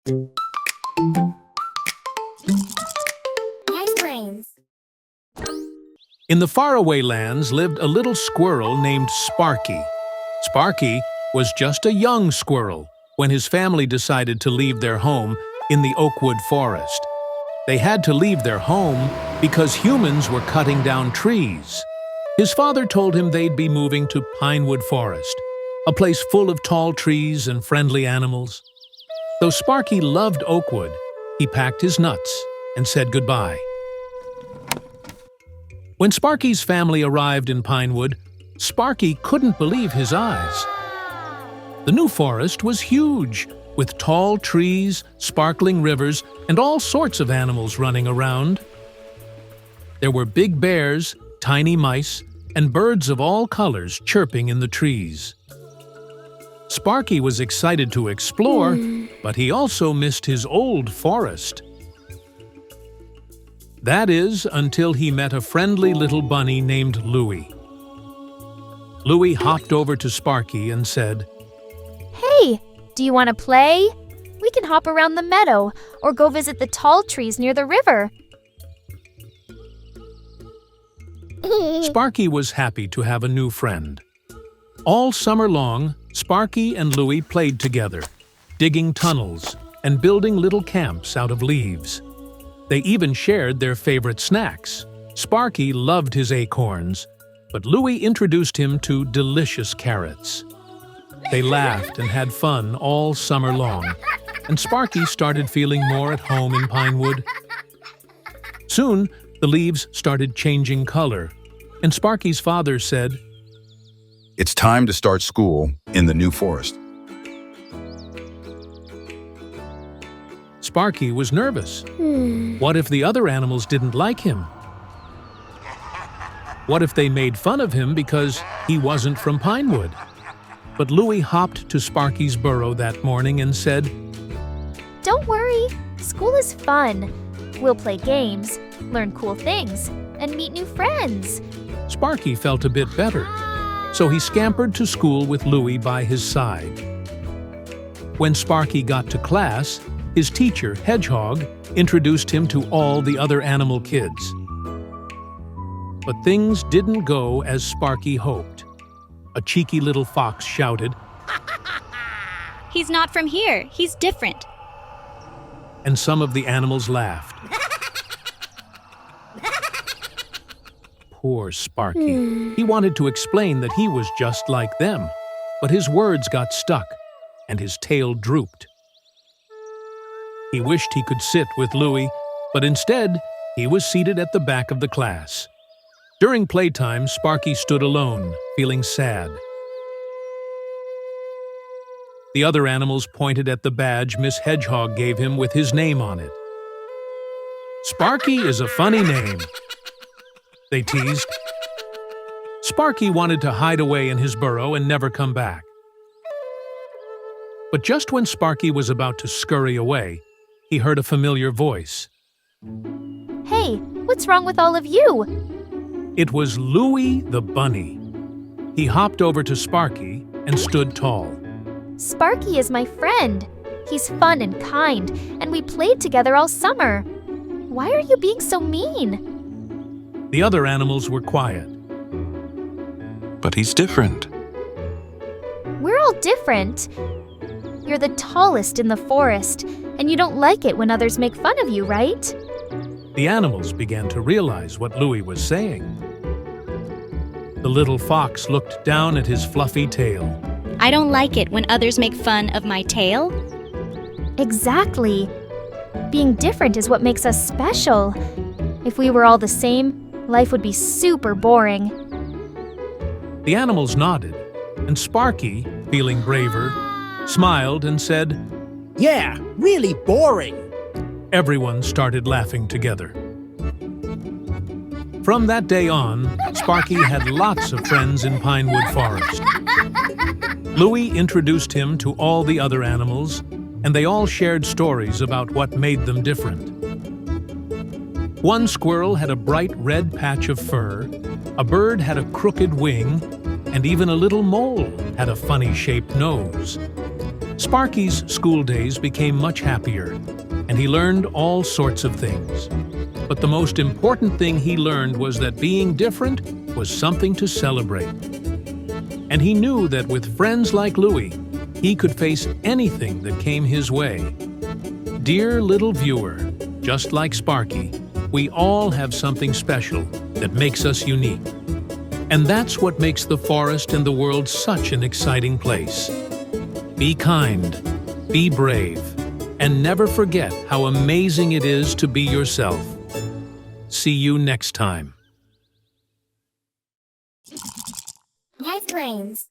Nice brains. In the faraway lands lived a little squirrel named Sparky. Sparky was just a young squirrel when his family decided to leave their home in the Oakwood Forest. They had to leave their home because humans were cutting down trees. His father told him they'd be moving to Pinewood Forest, a place full of tall trees and friendly animals. Though Sparky loved Oakwood, he packed his nuts and said goodbye. When Sparky's family arrived in Pinewood, Sparky couldn't believe his eyes. The new forest was huge, with tall trees, sparkling rivers, and all sorts of animals running around. There were big bears, tiny mice, and birds of all colors chirping in the trees. Sparky was excited to explore, but he also missed his old forest. That is, until he met a friendly little bunny named Louie. Louie hopped over to Sparky and said, "Hey, do you want to play? We can hop around the meadow or go visit the tall trees near the river." Sparky was happy to have a new friend. All summer long, Sparky and Louie played together, digging tunnels and building little camps out of leaves. They even shared their favorite snacks. Sparky loved his acorns, but Louie introduced him to delicious carrots. They laughed and had fun all summer long, and Sparky started feeling more at home in Pinewood. Soon, the leaves started changing color, and Sparky's father said, "It's time to start school in the new forest." Sparky was nervous. What if the other animals didn't like him? What if they made fun of him because he wasn't from Pinewood? But Louie hopped to Sparky's burrow that morning and said, "Don't worry, school is fun. We'll play games, learn cool things, and meet new friends." Sparky felt a bit better, so he scampered to school with Louie by his side. When Sparky got to class, his teacher, Hedgehog, introduced him to all the other animal kids. But things didn't go as Sparky hoped. A cheeky little fox shouted, "He's not from here. He's different." and some of the animals laughed. Poor Sparky. He wanted to explain that he was just like them, but his words got stuck, and his tail drooped. He wished he could sit with Louie, but instead, he was seated at the back of the class. During playtime, Sparky stood alone, feeling sad. The other animals pointed at the badge Miss Hedgehog gave him with his name on it. "Sparky is a funny name," they teased. Sparky wanted to hide away in his burrow and never come back. But just when Sparky was about to scurry away, he heard a familiar voice. "Hey, what's wrong with all of you?" It was Louie the bunny. He hopped over to Sparky and stood tall. "Sparky is my friend. He's fun and kind, and we played together all summer. Why are you being so mean?" The other animals were quiet. But he's different. "We're all different. You're the tallest in the forest, and you don't like it when others make fun of you, right?" The animals began to realize what Louie was saying. The little fox looked down at his fluffy tail. "I don't like it when others make fun of my tail." Exactly. Being different is what makes us special. If we were all the same, life would be super boring. The animals nodded, and Sparky, feeling braver, smiled and said, "Yeah, really boring." Everyone started laughing together. From that day on, Sparky had lots of friends in Pinewood Forest. Louie introduced him to all the other animals, and they all shared stories about what made them different. One squirrel had a bright red patch of fur, a bird had a crooked wing, and even a little mole had a funny-shaped nose. Sparky's school days became much happier, and he learned all sorts of things. But the most important thing he learned was that being different was something to celebrate. And he knew that with friends like Louie, he could face anything that came his way. Dear little viewer, just like Sparky, we all have something special that makes us unique. And that's what makes the forest and the world such an exciting place. Be kind, be brave, and never forget how amazing it is to be yourself. See you next time. Wise brains.